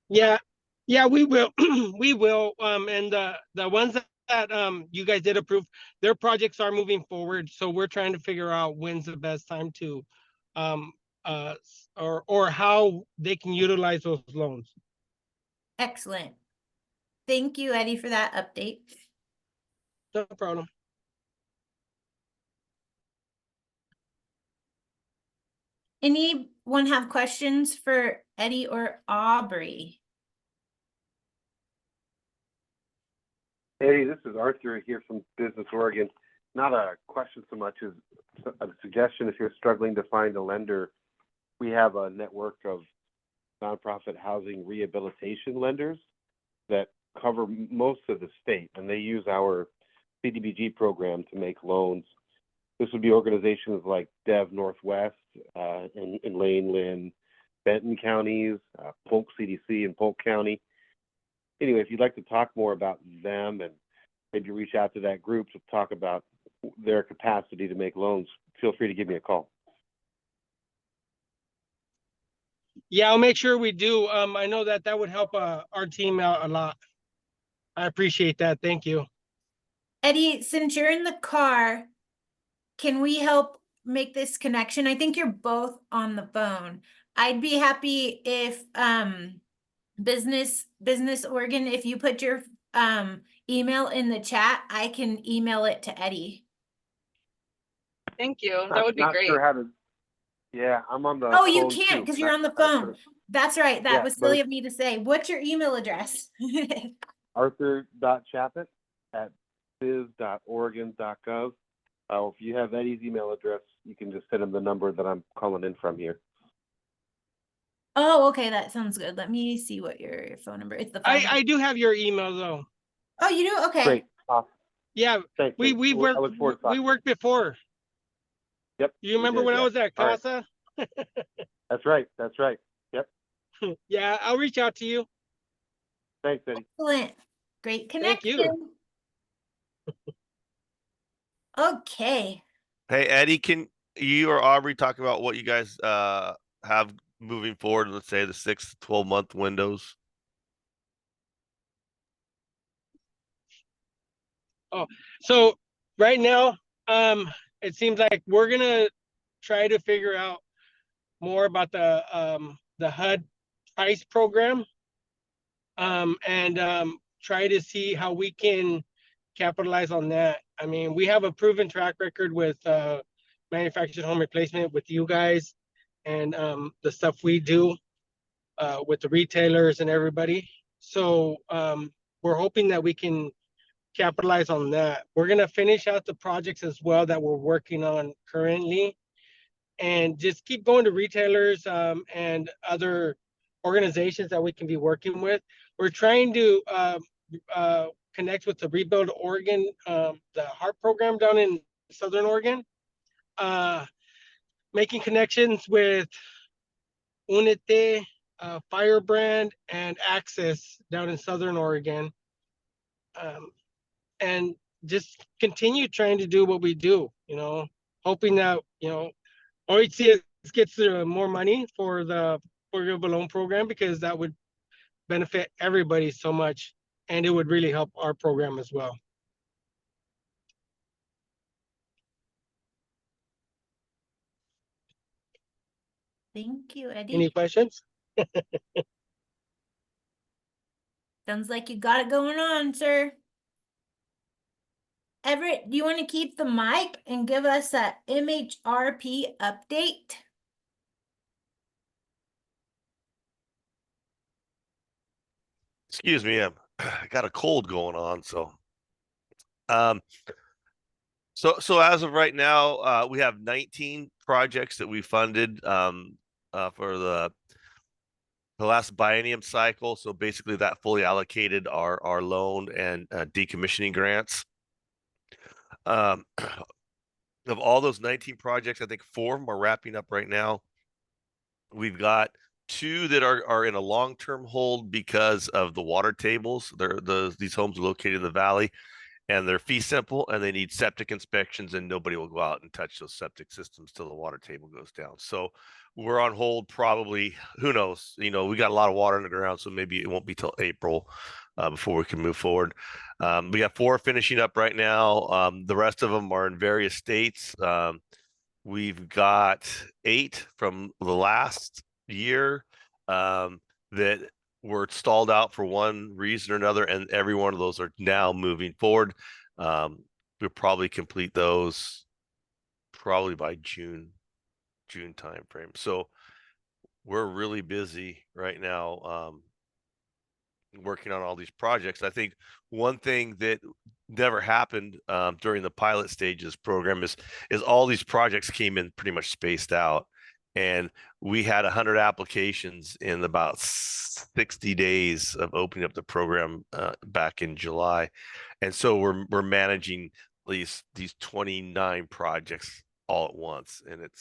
Yeah, yeah, we will. We will. And the ones that you guys did approve, their projects are moving forward. So we're trying to figure out when's the best time to, um, or how they can utilize those loans. Excellent. Thank you, Eddie, for that update. No problem. Anyone have questions for Eddie or Aubrey? Eddie, this is Arthur here from Business Oregon. Not a question so much as a suggestion. If you're struggling to find a lender, we have a network of nonprofit housing rehabilitation lenders that cover most of the state, and they use our CDBG program to make loans. This would be organizations like Dev Northwest in Lane, Lynn, Benton counties, Polk CDC in Polk County. Anyway, if you'd like to talk more about them and maybe reach out to that group to talk about their capacity to make loans, feel free to give me a call. Yeah, I'll make sure we do. I know that would help our team out a lot. I appreciate that. Thank you. Eddie, since you're in the car, can we help make this connection? I think you're both on the phone. I'd be happy if Business Oregon, if you put your email in the chat, I can email it to Eddie. Thank you. That would be great. Sure how to. Yeah, I'm on the. Oh, you can't because you're on the phone. That's right. That was silly of me to say. What's your email address? Arthur.chaput@biz.oregon.gov. If you have Eddie's email address, you can just send him the number that I'm calling in from here. Oh, okay. That sounds good. Let me see what your phone number is. I do have your email though. Oh, you do? Okay. Great. Awesome. Yeah, Thanks. we I look forward to we worked before. Yep. You remember when I was at Casa? Right. That's right. That's right. Yep. Yeah, I'll reach out to you. Thanks, Eddie. Excellent. Great connection. Thank you. Okay. Hey, Eddie, can you or Aubrey talk about what you guys have moving forward, let's say the 6 to 12-month windows? Oh, so right now, it seems like we're gonna try to figure out more about the HUD price program, and try to see how we can capitalize on that. I mean, we have a proven track record with manufactured home replacement with you guys, and the stuff we do with the retailers and everybody. So we're hoping that we can capitalize on that. We're gonna finish out the projects as well that we're working on currently, and just keep going to retailers and other organizations that we can be working with. We're trying to connect with the Rebuild Oregon, the HARP program down in Southern Oregon, making connections with Unite, Firebrand, and Access down in Southern Oregon, and just continue trying to do what we do, hoping that, OHCS gets more money for the forgivable loan program, because that would benefit everybody so much, and it would really help our program as well. Thank you, Eddie. Any questions? Sounds like you got it going on, sir. Everett, do you want to keep the mic and give us a MHRP update? Excuse me, I got a cold going on, so so as of right now, we have 19 projects that we funded for the last biennium cycle. So basically that fully allocated our loan and decommissioning grants. Of all those 19 projects, I think 4 of them are wrapping up right now. We've got 2 that are in a long-term hold because of the water tables. These homes are located in the valley, and they're fee simple, and they need septic inspections, and nobody will go out and touch those septic systems till the water table goes down. So we're on hold probably, who knows? You know, we got a lot of water in the ground, so maybe it won't be till April before we can move forward. We got 4 finishing up right now. The rest of them are in various states. We've got 8 from the last year that were stalled out for one reason or another, and every one of those are now moving forward. We'll probably complete those probably by June timeframe. So we're really busy right now working on all these projects. I think one thing that never happened during the pilot stages program is all these projects came in pretty much spaced out, and we had 100 applications in about 60 days of opening up the program back in July, and so we're managing these 29 projects all at once, and it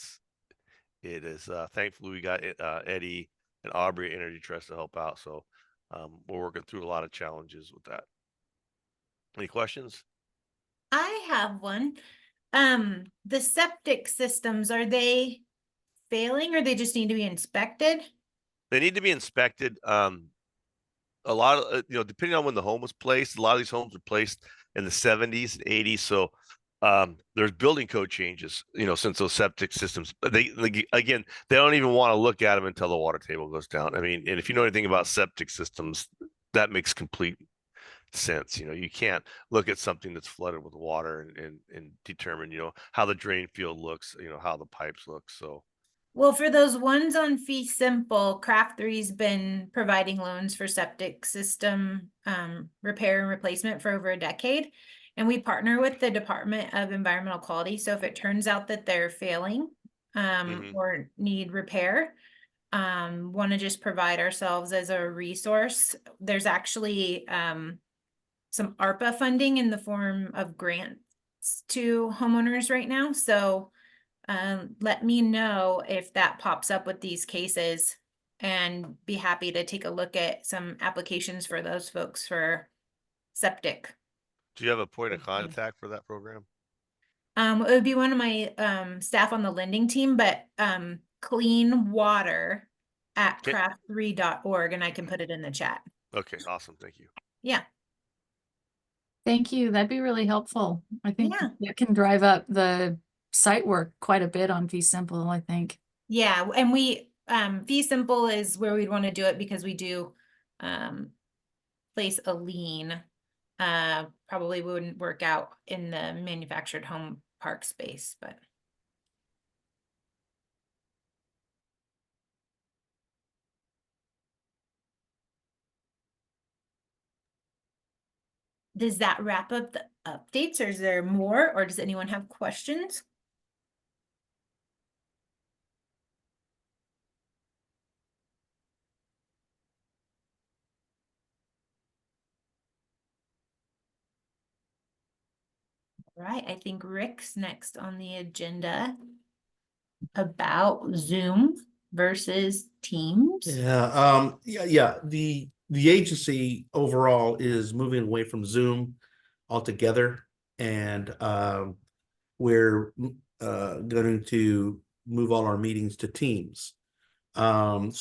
is thankfully we got Eddie and Aubrey at Energy Trust to help out. So we're working through a lot of challenges with that. Any questions? I have one. The septic systems, are they failing or they just need to be inspected? They need to be inspected. A lot of, depending on when the home was placed, a lot of these homes were placed in the 70s and 80s. So there's building code changes, since those septic systems, they don't even want to look at them until the water table goes down. I mean, and if you know anything about septic systems, that makes complete sense. You can't look at something that's flooded with water and determine, how the drain field looks, how the pipes look. So Well, for those ones on fee simple, Craft Three's been providing loans for septic system repair and replacement for over a decade. And we partner with the Department of Environmental Quality. So if it turns out that they're failing or need repair, want to just provide ourselves as a resource. There's actually some ARPA funding in the form of grants to homeowners right now. So let me know if that pops up with these cases, and be happy to take a look at some applications for those folks for septic. do you have a point of contact for that program? It would be one of my staff on the lending team, but clean water at Okay. craft3.org, and I can put it in the chat. Okay, awesome. Thank you. Yeah. Thank you. That'd be really helpful. I think Yeah. that can drive up the site work quite a bit on fee simple, I think. Yeah, and we fee simple is where we'd want to do it because we do place a lien. Probably wouldn't work out in the manufactured home park space, but does that wrap up the updates, or is there more, or does anyone have questions? Right, I think Rick's next on the agenda about Zoom versus Teams. Yeah. The agency overall is moving away from Zoom altogether, and we're going to move all our meetings to Teams. And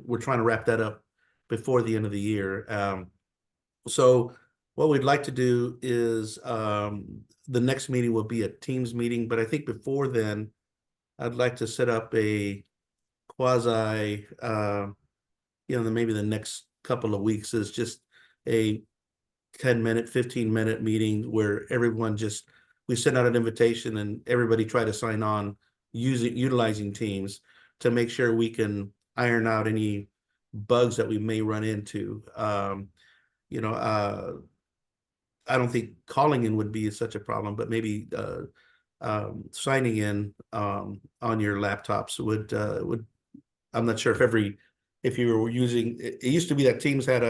we're trying to wrap that up before the end of the year. So what we'd like to do is the next meeting will be a Teams meeting, but I think before then, I'd like to set up a quasi, maybe the next couple of weeks is just a 10-minute, 15-minute meeting where everyone we send out an invitation and everybody try to sign on utilizing Teams to make sure we can iron out any bugs that we may run into. I don't think calling in would be such a problem, but maybe signing in on your laptops would. I'm not sure if you were using. It used to be that Teams had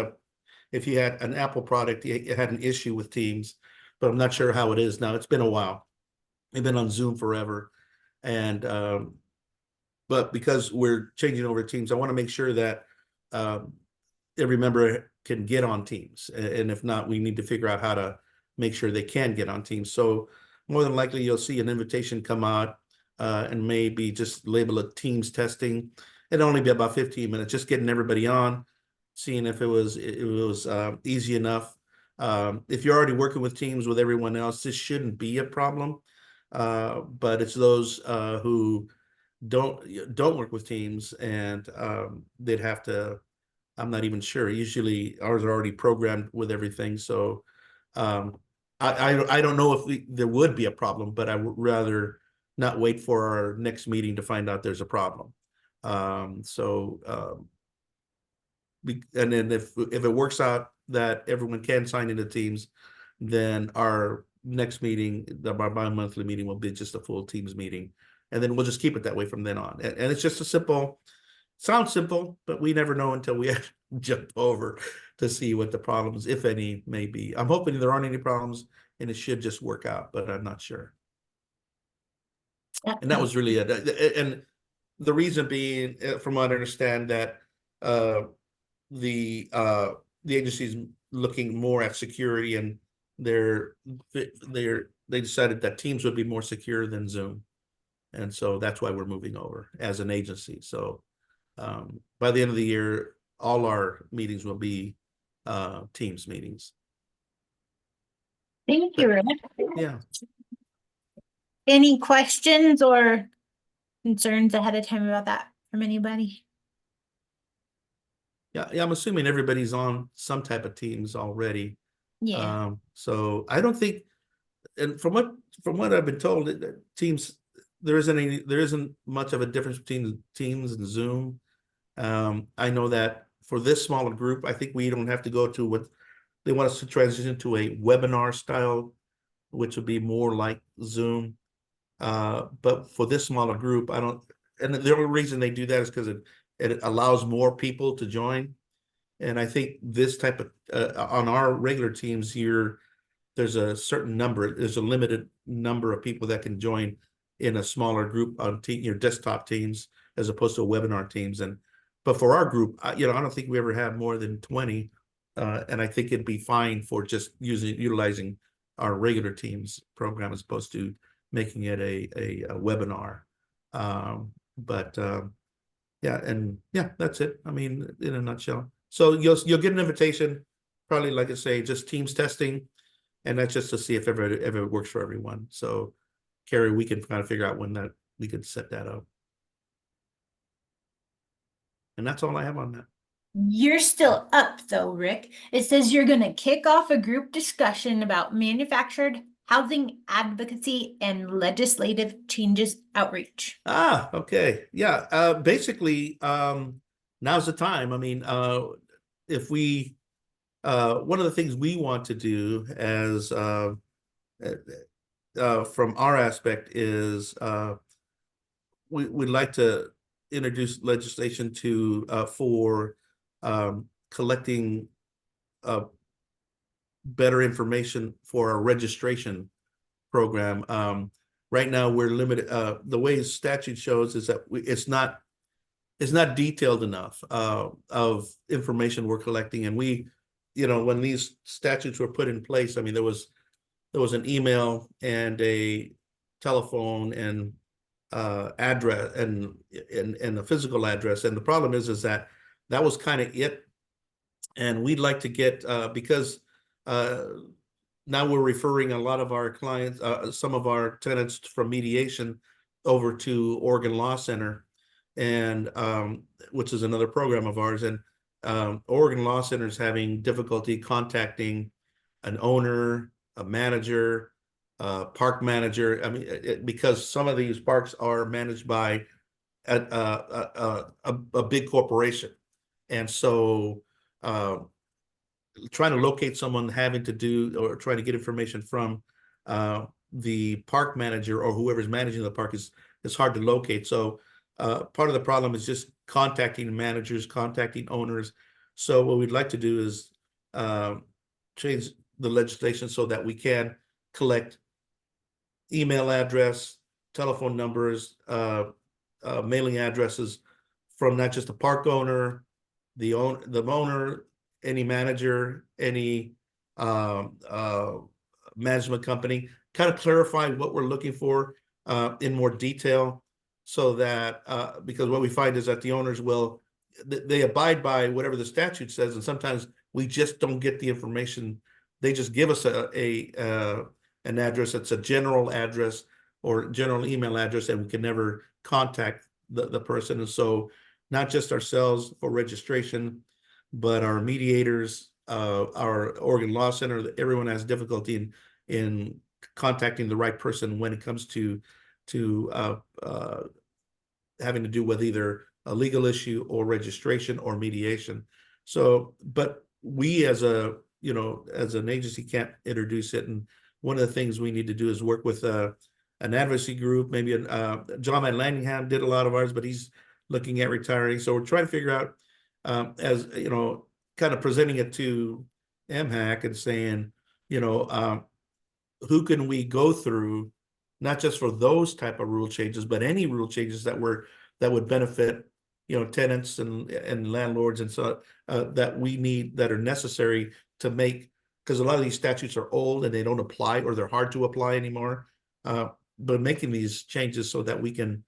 if you had an Apple product, it had an issue with Teams, but I'm not sure how it is now. It's been a while. They've been on Zoom forever, and but because we're changing over Teams, I want to make sure that every member can get on Teams. And if not, we need to figure out how to make sure they can get on Teams. So more than likely, you'll see an invitation come out and maybe just label it Teams testing. It'll only be about 15 minutes, just getting everybody on, seeing if it was easy enough. If you're already working with Teams with everyone else, this shouldn't be a problem. But it's those who don't work with Teams, and they'd have to. I'm not even sure. Usually ours are already programmed with everything, so I don't know if there would be a problem, but I would rather not wait for our next meeting to find out there's a problem. And then if it works out that everyone can sign into Teams, then our next meeting, our bi-monthly meeting, will be just a full Teams meeting, and then we'll just keep it that way from then on. And it's just a simple. Sounds simple, but we never know until we jump over to see what the problems, if any, may be. I'm hoping there aren't any problems and it should just work out, but I'm not sure. And that was really it. And the reason being, from what I understand, that the agency's looking more at security, and they decided that Teams would be more secure than Zoom, and so that's why we're moving over as an agency. So by the end of the year, all our meetings will be Teams meetings. Thank you, Rick. Yeah. Any questions or concerns ahead of time about that from anybody? Yeah, I'm assuming everybody's on some type of Teams already. Yeah. So I don't think, and from what I've been told, Teams, there isn't much of a difference between Teams and Zoom. I know that for this smaller group, I think we don't have to go to what they want us to transition to a webinar style, which would be more like Zoom. But for this smaller group, I don't, and the only reason they do that is because it allows more people to join. And I think this type of, on our regular Teams here, there's a certain number, there's a limited number of people that can join in a smaller group on your desktop Teams, as opposed to a webinar Teams. But for our group, I don't think we ever have more than 20. And I think it'd be fine for just utilizing our regular Teams program as opposed to making it a webinar. Yeah, that's it. I mean, in a nutshell. So you'll get an invitation, probably, like I say, just Teams testing, and that's just to see if it works for everyone. So, Carrie, we can kind of figure out when that we could set that up. And that's all I have on that. You're still up though, Rick. It says you're going to kick off a group discussion about manufactured housing advocacy and legislative changes outreach. Okay. Yeah. Basically, now's the time. I mean, if we, one of the things we want to do as, from our aspect is, we'd like to introduce legislation to, for, collecting, better information for our registration program. Right now we're limited, the way statute shows is that it's not detailed enough of information we're collecting. And we, when these statutes were put in place, I mean, there was an email and a telephone and address and a physical address. And the problem is that was kind of it. And we'd like to get, because now we're referring a lot of our clients, some of our tenants from mediation over to Oregon Law Center, and which is another program of ours. And Oregon Law Center is having difficulty contacting an owner, a manager, park manager. I mean, because some of these parks are managed by a big corporation, and so trying to locate someone having to do or trying to get information from the park manager or whoever's managing the park is hard to locate. So part of the problem is just contacting managers, contacting owners. So what we'd like to do is change the legislation so that we can collect email address, telephone numbers, mailing addresses from not just the park owner, the owner, any manager, any management company, kind of clarify what we're looking for in more detail, so that because what we find is that the owners will they abide by whatever the statute says, and sometimes we just don't get the information. They just give us an address that's a general address or general email address, and we can never contact the person. And so not just ourselves for registration, but our mediators, our Oregon Law Center, everyone has difficulty in contacting the right person when it comes to having to do with either a legal issue or registration or mediation. So, but we as a, you know, as an agency can't introduce it. And one of the things we need to do is work with an advocacy group. Maybe John Van Lanningham did a lot of ours, but he's looking at retiring. So we're trying to figure out, as you know, kind of presenting it to MHAC and saying, you know, who can we go through, not just for those type of rule changes, but any rule changes that would benefit, you know, tenants and landlords, and so that we need, that are necessary to make, because a lot of these statutes are old and they don't apply, or they're hard to apply anymore. But making these changes so that we can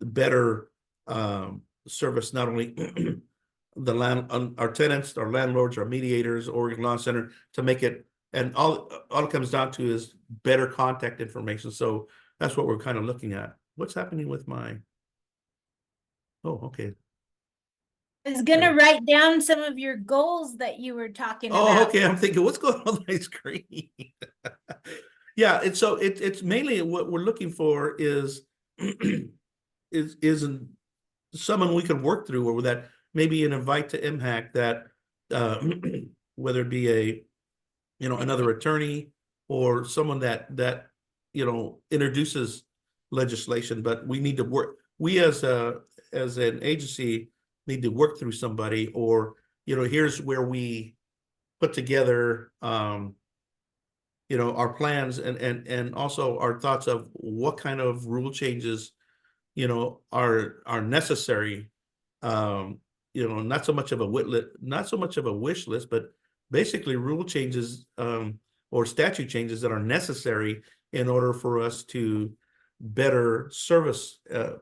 better service not only our tenants, our landlords, our mediators, Oregon Law Center, to make it, and all it comes down to is better contact information. So that's what we're kind of looking at. What's happening with my? Oh, okay. I was gonna write down some of your goals that you were talking Oh, about. okay. I'm thinking, what's going on my screen? Yeah, and so it's mainly what we're looking for is someone we can work through, or that maybe an invite to MHAC that whether it be a, you know, another attorney or someone that you know, introduces legislation. But we need to work, we as an agency need to work through somebody, or, you know, here's where we put together you know, our plans and also our thoughts of what kind of rule changes, you know, are necessary. You know, not so much of a wish list, but basically rule changes or statute changes that are necessary in order for us to better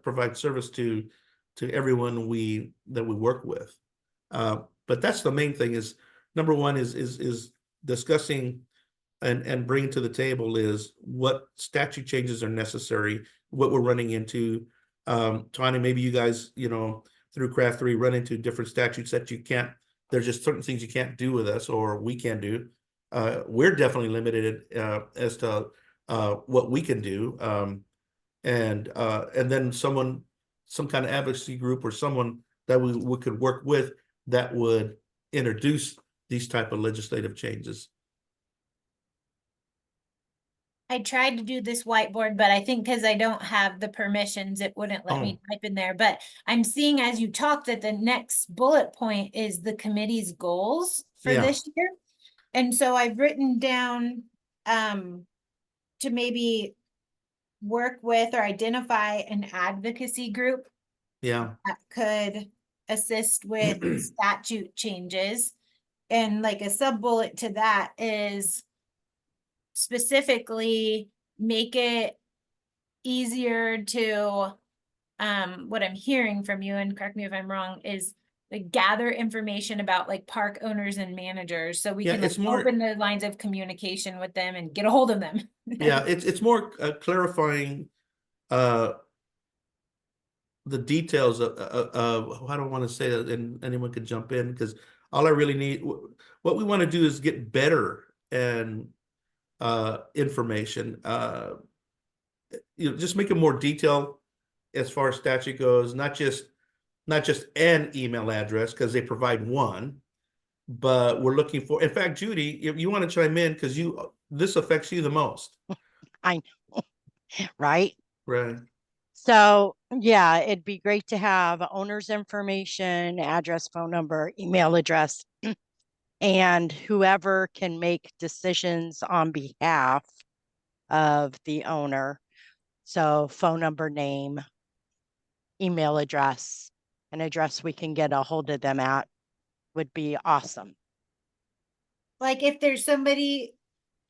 provide service to everyone that we work with. But that's the main thing, is number one is discussing and bringing to the table is what statute changes are necessary, what we're running into. Tanya, maybe you guys, you know, through Craft 3 run into different statutes that you can't, there's just certain things you can't do with us, or we can do. We're definitely limited as to what we can do. And then some kind of advocacy group or someone that we could work with that would introduce these type of legislative changes. I tried to do this whiteboard, but I think because I don't have the permissions, it wouldn't let me type in there. But I'm seeing as you talk that the next bullet point is the committee's goals for this year. And so I've written down to maybe work with or identify an advocacy group that could assist with statute changes. And like a sub bullet to that is specifically make it easier to what I'm hearing from you, and correct me if I'm wrong, is like gather information about like park owners and managers, so we can like open the lines of communication with them and get a hold of them. Yeah, it's more clarifying the details of I don't want to say that, and anyone could jump in, because all I really need, what we want to do is get better and information, you know, just make it more detailed as far as statute goes, not just an email address, because they provide one, but we're looking for, in fact, Judy, if you want to chime in, because this affects you the most. I know, right? Right. So yeah, it'd be great to have owner's information, address, phone number, email address, and whoever can make decisions on behalf of the owner. So phone number, name, email address, an address we can get a hold of them at would be awesome. like if there's somebody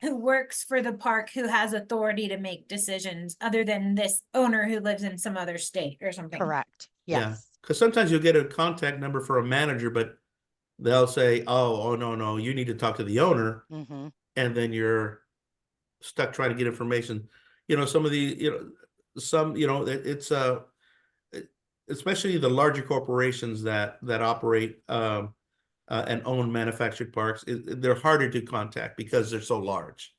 who works for the park who has authority to make decisions other than this owner who lives in some other state or something. Correct. Yeah, Yes. because sometimes you'll get a contact number for a manager, but they'll say, oh, no, you need to talk to the owner, Mm-hmm. and then you're stuck trying to get information. Some of the, it's especially the larger corporations that operate and own manufactured parks, they're harder to contact because they're so large.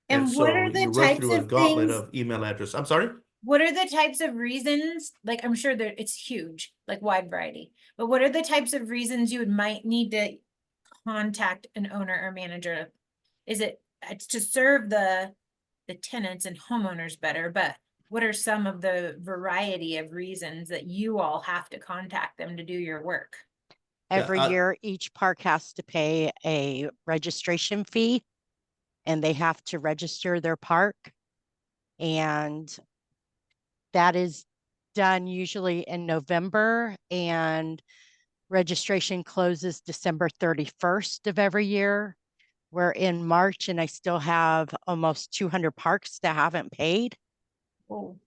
And so what are the you run types through a of gauntlet things- of email address. I'm sorry? What are the types of reasons? Like, I'm sure that it's huge, like wide variety, but what are the types of reasons you might need to contact an owner or manager? Is it's to serve the tenants and homeowners better, but what are some of the variety of reasons that you all have to contact them to do your work? Every year, each park has to pay a registration fee, and they have to register their park. And that is done usually in November, and registration closes December 31st of every year. We're in March, and I still have almost 200 parks that haven't paid. Oh.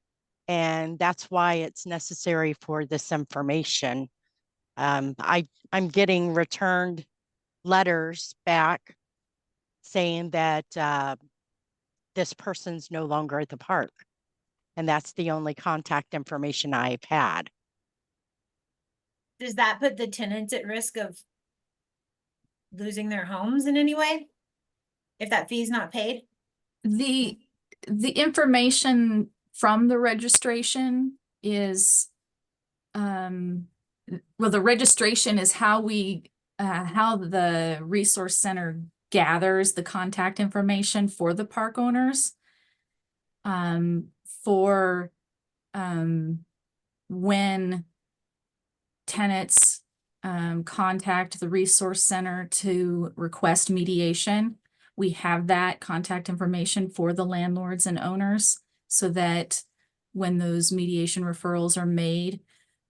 And that's why it's necessary for this information. I'm getting returned letters back saying that this person's no longer at the park. And that's the only contact information I've had. Does that put the tenants at risk of losing their homes in any way? If that fee is not paid? The information from the registration is, well, the registration is how how the resource center gathers the contact information for the park owners. For when tenants contact the resource center to request mediation, we have that contact information for the landlords and owners so that when those mediation referrals are made,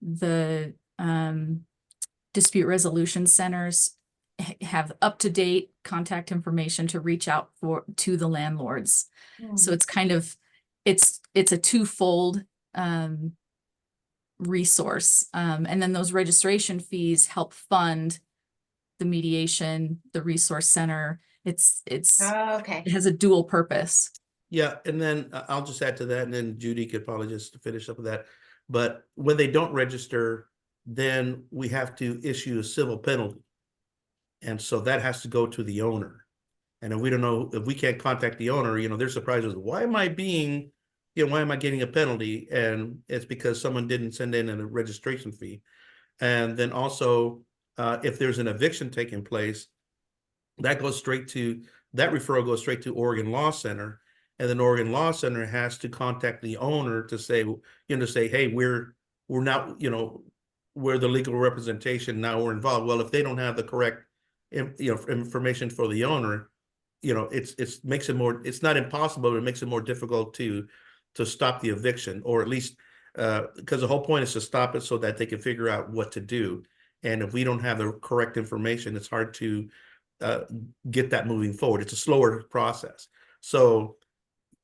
the dispute resolution centers have up-to-date contact information to reach out to the landlords. So it's kind of, it's a twofold resource. And then those registration fees help fund the mediation, the resource center. Okay. It has a dual purpose. Yeah, and then I'll just add to that, and then Judy could probably just finish up with that. But when they don't register, then we have to issue a civil penalty. And so that has to go to the owner. And if we don't know, if we can't contact the owner, they're surprised with, why am I getting a penalty? And it's because someone didn't send in a registration fee. And then also, if there's an eviction taking place, that referral goes straight to Oregon Law Center. And then Oregon Law Center has to contact the owner to say, hey, we're not, we're the legal representation, now we're involved. Well, if they don't have the correct information for the owner, it makes it more, it's not impossible, but it makes it more difficult to stop the eviction, or at least because the whole point is to stop it so that they can figure out what to do. And if we don't have the correct information, it's hard to get that moving forward. It's a slower process. So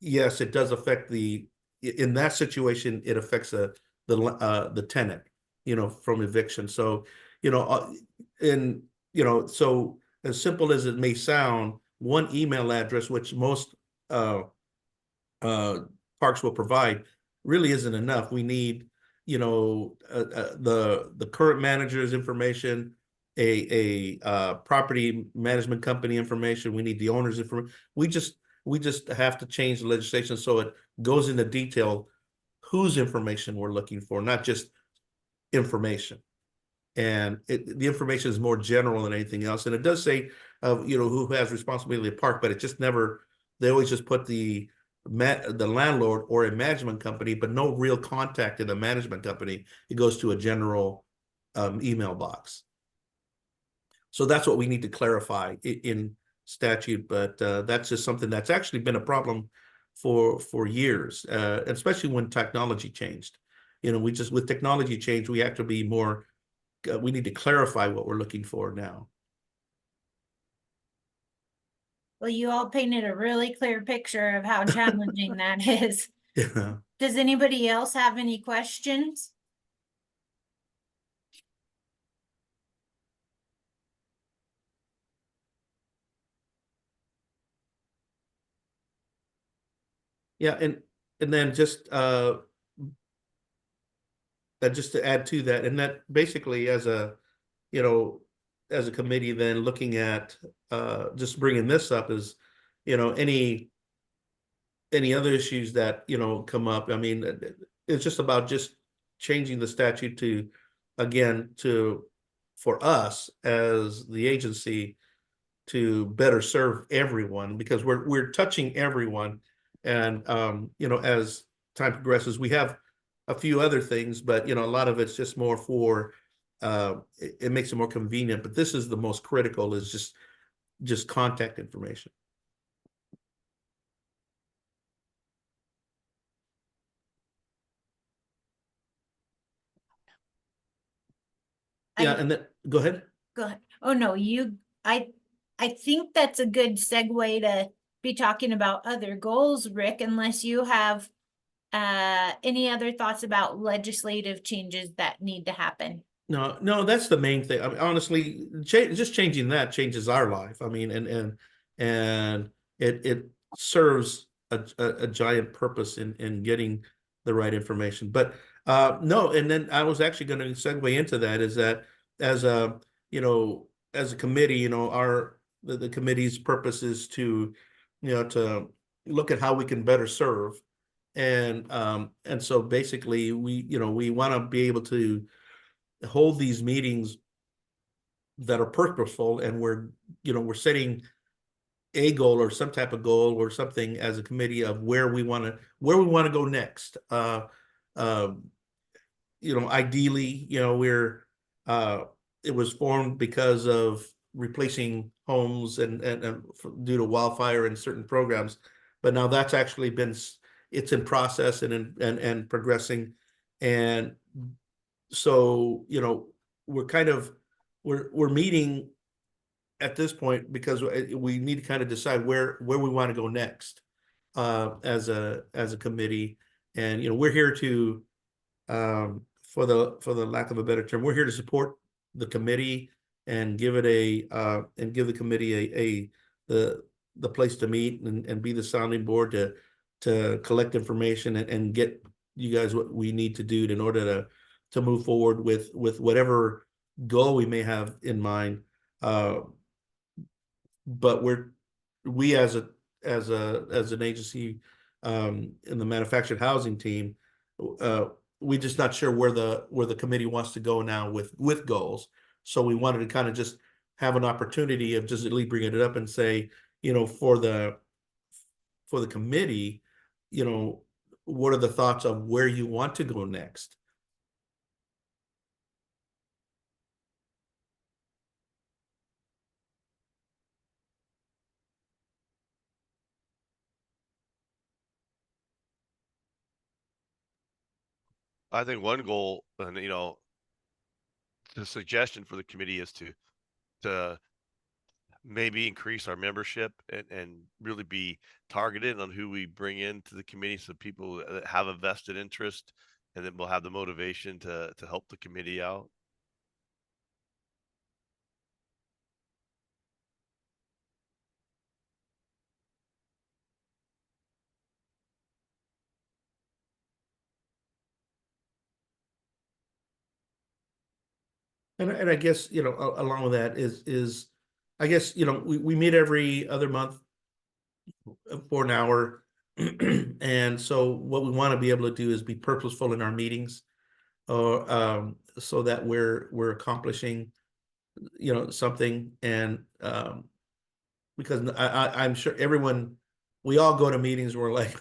yes, it does affect in that situation, it affects the tenant, from eviction. So, so as simple as it may sound, one email address, which most parks will provide, really isn't enough. We need, the current manager's information, a property management company information. We need the owner's information. We just have to change the legislation so it goes into detail whose information we're looking for, not just information. And the information is more general than anything else. And it does say, who has responsibility of the park, but it just never, they always just put the landlord or a management company, but no real contact in the management company. It goes to a general email box. So that's what we need to clarify in statute, but that's just something that's actually been a problem for years, especially when technology changed. With technology change, we have to be more, we need to clarify what we're looking for now. Well, you all painted a really clear picture of how challenging that is. Yeah. Does anybody else have any questions? Yeah, and then just to add to that, and that basically as a, you know, as a committee, then looking at just bringing this up is, you know, any other issues that, you know, come up. I mean, it's just about just changing the statute to, again, for us as the agency to better serve everyone, because we're touching everyone. And you know, as time progresses, we have a few other things, but you know, a lot of it's just more for it makes it more convenient. But this is the most critical, is just contact information. Yeah, I- and then go ahead. Go ahead. Oh, no, I think that's a good segue to be talking about other goals, Rick, unless you have any other thoughts about legislative changes that need to happen. No, that's the main thing. I mean, honestly, just changing that changes our life. I mean, and it serves a giant purpose in getting the right information. But no, and then I was actually going to segue into that, is that as a, you know, as a committee, you know, the committee's purpose is to, you know, to look at how we can better serve. And so basically we want to be able to hold these meetings that are purposeful, and we're setting a goal or some type of goal or something as a committee of where we want to go next. Ideally, it was formed because of replacing homes and due to wildfire and certain programs, but now that's actually it's in process and progressing. And so, we're meeting at this point because we need to kind of decide where we want to go next as a committee. And we're here to for the lack of a better term, we're here to support the committee and give the committee the place to meet and be the sounding board to collect information and get you guys what we need to do in order to move forward with whatever goal we may have in mind. But we as an agency in the manufactured housing team, we're just not sure where the committee wants to go now with goals. So we wanted to kind of just have an opportunity of just at least bringing it up and say, for the committee, what are the thoughts of where you want to go next? I think one goal, and the suggestion for the committee is to maybe increase our membership and really be targeted on who we bring into the committee, so people that have a vested interest and then we'll have the motivation to help the committee out. And I guess, along with that is I guess, we meet every other month for an hour. And so what we want to be able to do is be purposeful in our meetings, so that we're accomplishing, something. And because I'm sure we all go to meetings where we're like,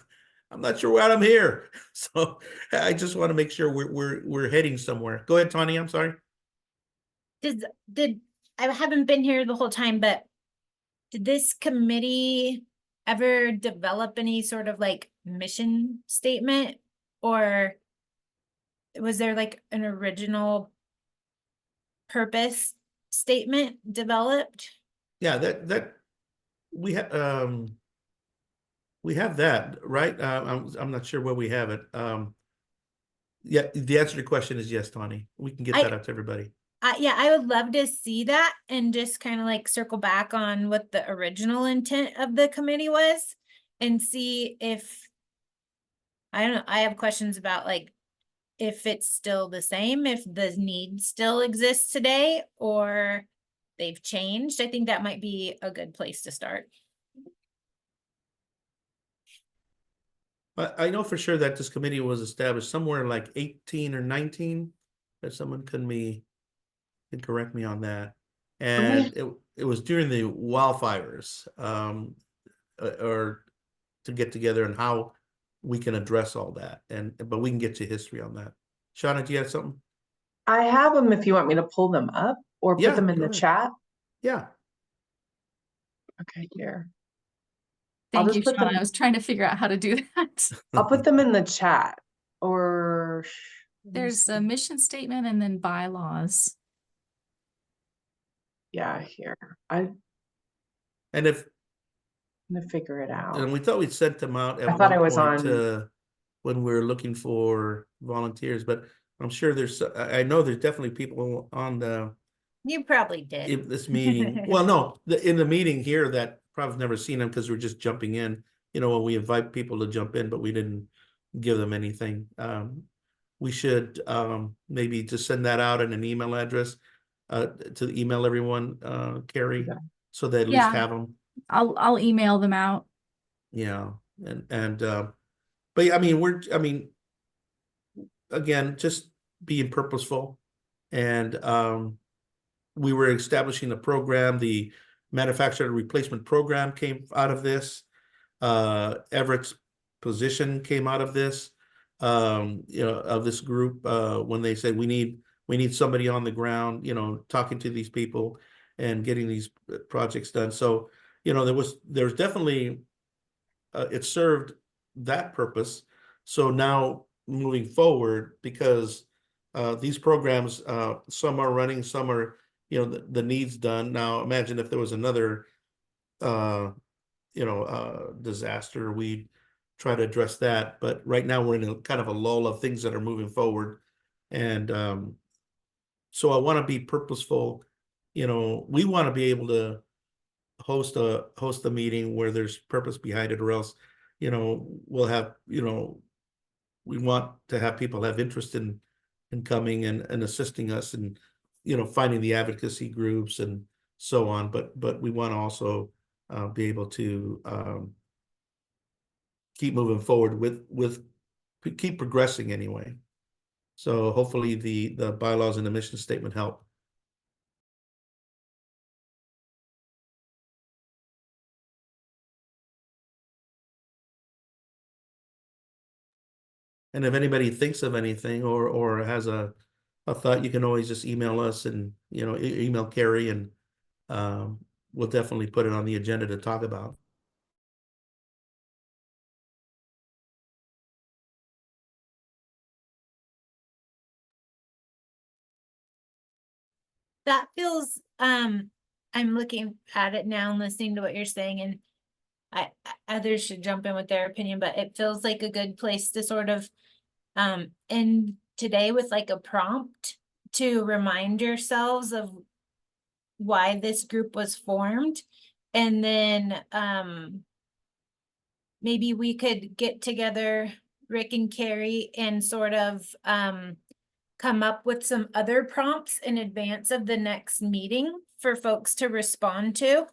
I'm not sure why I'm here. So I just want to make sure we're heading somewhere. Go ahead, Tanya. I'm sorry. Did I haven't been here the whole time, but did this committee ever develop any sort of like mission statement, or was there like an original purpose statement developed? Yeah, that we have that, right? I'm not sure where we have it. Yeah, the answer to your question is yes, Tawny. We can get that out to everybody. Yeah, I would love to see that and just kind of like circle back on what the original intent of the committee was and see if, I don't know, I have questions about like if it's still the same, if the need still exists today, or they've changed. I think that might be a good place to start. I know for sure that this committee was established somewhere like 18 or 19. If someone can correct me on that. And it was during the wildfires, or to get together and how we can address all that. But we can get you history on that. Shauna, do you have something? I have them if you want me to pull them up or Yeah, put them in go the ahead. chat. Yeah. Okay, here. Thank just you, put Shauna. them- I was trying to figure out how to do that. I'll put them in the chat or There's a mission statement and then bylaws. yeah, here. I'm And if gonna figure it out. and we thought we'd sent them out at I thought one I was point on- when we were looking for volunteers, but I'm sure I know there's definitely people on You probably did. in this meeting. Well, no, in the meeting here that probably never seen them because we're just jumping in. You know, when we invite people to jump in, but we didn't give them anything. We should maybe just send that out in an email address to email everyone, Carrie, Okay. so they at least Yeah. have them. I'll email them out. Yeah, but I mean, again, just being purposeful, and we were establishing a program. The manufacturer replacement program came out of this. Everett's position came out of this. You know, of this group, when they said we need somebody on the ground, you know, talking to these people and getting these projects done. So, you know, there's definitely it served that purpose. So now moving forward, because these programs, some are running, some are, you know, the needs done. Now imagine if there was another disaster, we'd try to address that. But right now we're in a kind of a lull of things that are moving forward. And so I want to be purposeful. You know, we want to be able to host a meeting where there's purpose behind it, or else, you know, we'll have, you know, we want to have people have interest in coming and assisting us and, you know, finding the advocacy groups and so on. But we want to also be able to keep moving forward with keep progressing anyway. So hopefully the bylaws and the mission statement help. And if anybody thinks of anything or has a thought, you can always just email us and, you know, email Carrie, and we'll definitely put it on the agenda to talk about. That feels, I'm looking at it now and listening to what you're saying, and others should jump in with their opinion, but it feels like a good place to sort of end today with like a prompt to remind yourselves of why this group was formed. And then maybe we could get together, Rick and Carrie, and sort of come up with some other prompts in advance of the next meeting for folks to respond to.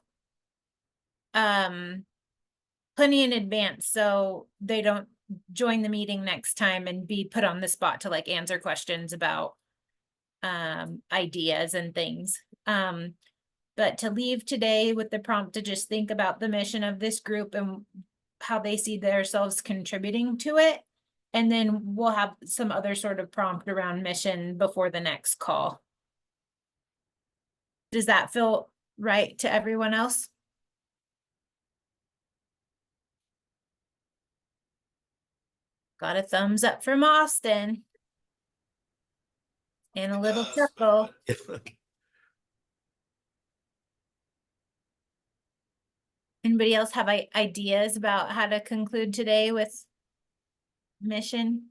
Plenty in advance so they don't join the meeting next time and be put on the spot to like answer questions about ideas and things. But to leave today with the prompt to just think about the mission of this group and how they see themselves contributing to it. And then we'll have some other sort of prompt around mission before the next call. Does that feel right to everyone else? Got a thumbs up from Austin. And a little chuckle. Anybody else have ideas about how to conclude today with mission?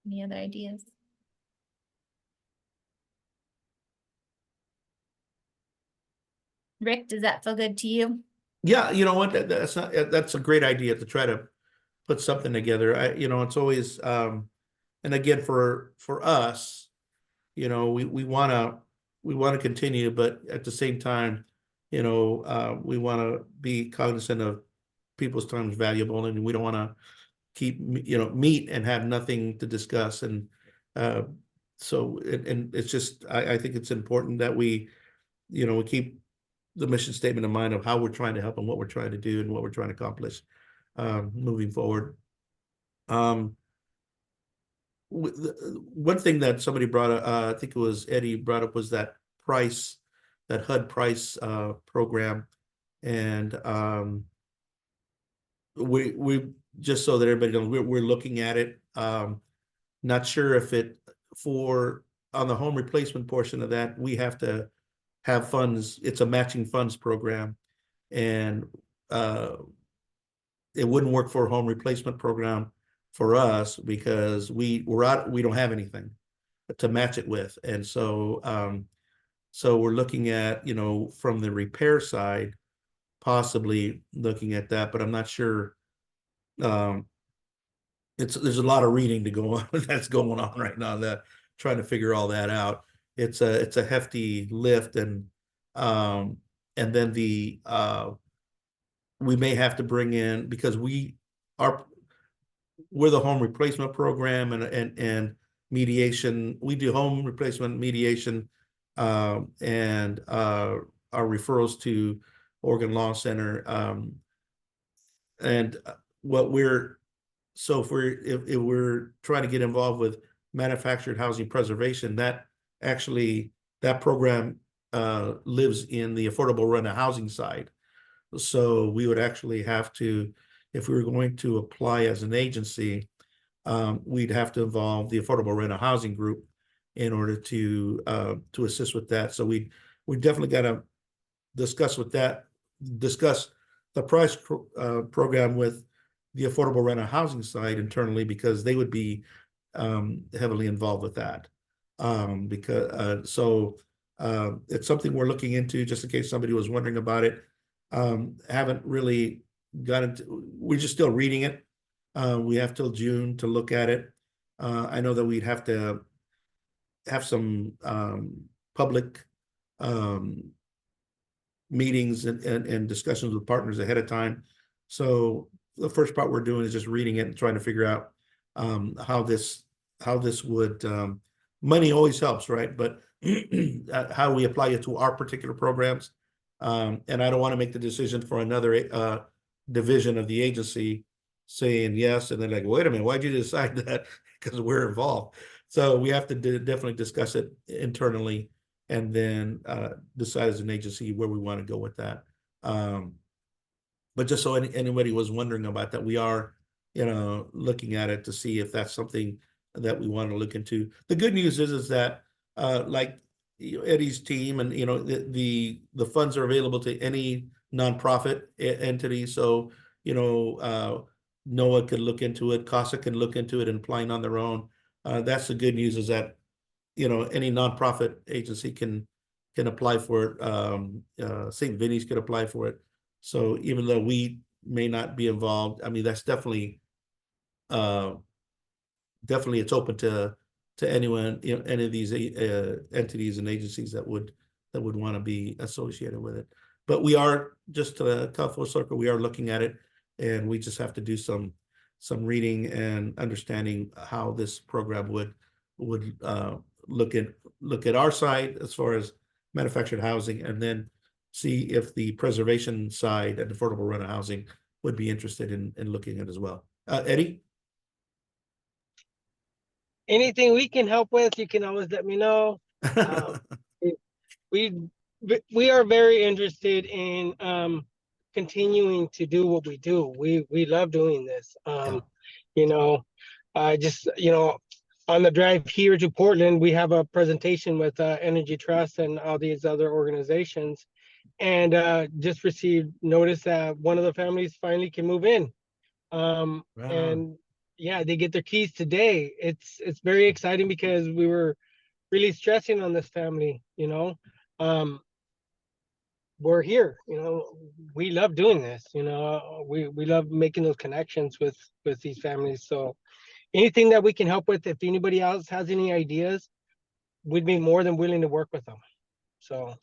Any other ideas? Rick, does that feel good to you? Yeah, you know what, that's a great idea to try to put something together. It's always, and again, for us, we want to continue, but at the same time, we want to be cognizant of people's time is valuable, and we don't want to keep, meet and have nothing to discuss. And so it's just, I think it's important that we keep the mission statement in mind of how we're trying to help and what we're trying to do and what we're trying to accomplish moving forward. One thing that somebody brought up, I think it was Eddie brought up, was that HUD price program. And we just so that everybody knows, we're looking at it. Not sure if on the home replacement portion of that, we have to have funds. It's a matching funds program, and it wouldn't work for a home replacement program for us because we don't have anything to match it with. And so we're looking at, from the repair side, possibly looking at that, but I'm not sure. There's a lot of reading to go on that's going on right now, that trying to figure all that out. It's a hefty lift, and then we may have to bring in, because we're the home replacement program and mediation. We do home replacement, mediation, and our referrals to Oregon Law Center. And what if we're trying to get involved with manufactured housing preservation, that program lives in the affordable rental housing side. So we would actually have to, if we were going to apply as an agency, we'd have to involve the affordable rental housing group in order to assist with that. So we definitely got to discuss the price program with the affordable rental housing side internally, because they would be heavily involved with that. It's something we're looking into, just in case somebody was wondering about it. Haven't really we're just still reading it. We have till June to look at it. I know that we'd have to have some public meetings and discussions with partners ahead of time. So the first part we're doing is just reading it and trying to figure out how this would, money always helps, right? But how we apply it to our particular programs. And I don't want to make the decision for another division of the agency saying yes, and then like, wait a minute, why'd you decide that? Because we're involved. So we have to definitely discuss it internally, and then decide as an agency where we want to go with that. But just so anybody was wondering about that, we are, looking at it to see if that's something that we want to look into. The good news is that like Eddie's team, and the funds are available to any nonprofit entity. So NOAA could look into it, CASA can look into it and applying on their own. That's the good news, is that any nonprofit agency can apply for it. St. Vinny's could apply for it. So even though we may not be involved, I mean, that's definitely it's open to anyone, any of these entities and agencies that would want to be associated with it. But we are, just to come full circle, we are looking at it, and we just have to do some reading and understanding how this program would look at our side as far as manufactured housing, and then see if the preservation side and affordable rental housing would be interested in looking at as well. Eddie? Anything we can help with, you can always let me know. We are very interested in continuing to do what we do. We love doing this. Just on the drive here to Portland, we have a presentation with Energy Trust and all these other organizations, and just received notice that one of the families finally can move in. Wow. And yeah, they get their keys today. It's very exciting because we were really stressing on this family, you know. We're here, you know, we love doing this, you know, we love making those connections with these families. So anything that we can help with, if anybody else has any ideas, we'd be more than willing to work with them. So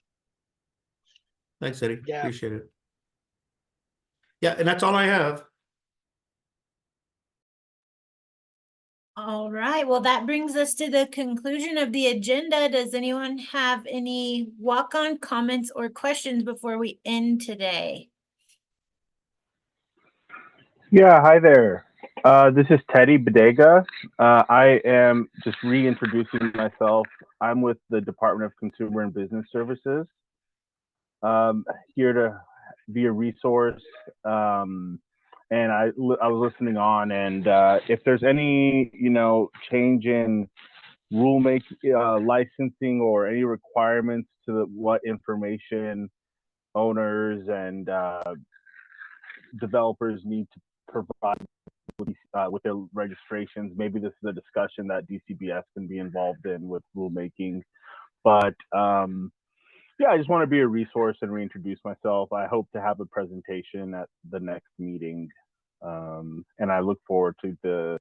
Thanks, Eddie. Yeah. Appreciate it. Yeah, and that's all I have. All right, well, that brings us to the conclusion of the agenda. Does anyone have any walk-on comments or questions before we end today? Yeah, hi there. This is Teddy Bodega. I am just reintroducing myself. I'm with the Department of Consumer and Business Services. Here to be a resource. And I was listening on, and if there's any, change in rulemaking, licensing, or any requirements to what information owners and developers need to provide with their registrations, maybe this is a discussion that DCBS can be involved in with rulemaking. But yeah, I just want to be a resource and reintroduce myself. I hope to have a presentation at the next meeting, and I look forward to the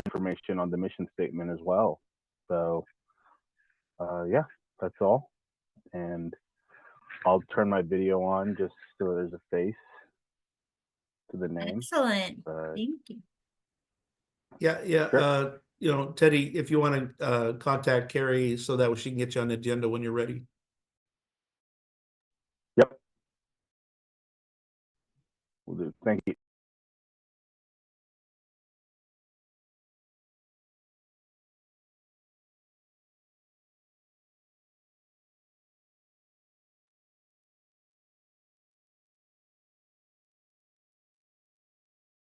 information on the mission statement as well. So yeah, that's all. And I'll turn my video on just so there's a face to the name. Excellent, But thank you. Yeah, yeah. Sure. Teddy, if you want to contact Carrie so that she can get you on the agenda when you're ready. Yep. Will do. Thank you.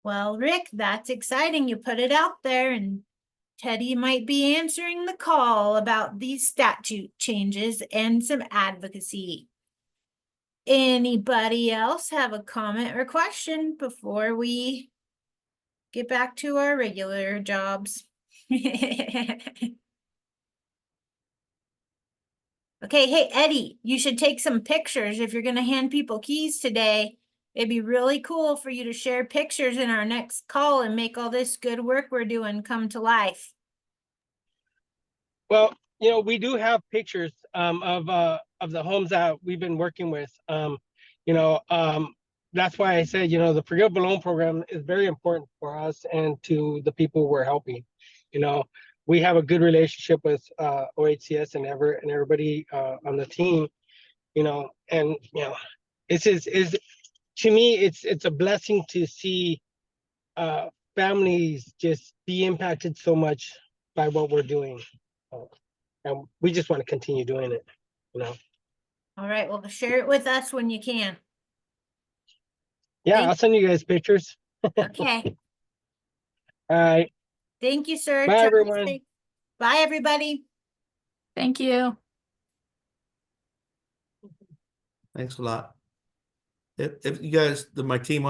Well, Rick, that's exciting. You put it out there, and Teddy might be answering the call about these statute changes and some advocacy. Anybody else have a comment or question before we get back to our regular jobs? Okay, hey, Eddie, you should take some pictures if you're gonna hand people keys today. It'd be really cool for you to share pictures in our next call and make all this good work we're doing come to life. Well, you know, we do have pictures of the homes that we've been working with. That's why I said, you know, the forgivable loan program is very important for us and to the people we're helping. You know, we have a good relationship with OHCS and everybody on the team. You know, and you know, it's is to me, it's a blessing to see families just be impacted so much by what we're doing. And we just want to continue doing it, you know. All right, well, share it with us when you can. Yeah, Thank- I'll send you guys pictures. Okay, All right. thank you, sir. Bye, Travel everyone. safe. Bye, everybody. Thank you. Thanks a lot. If you guys, my team on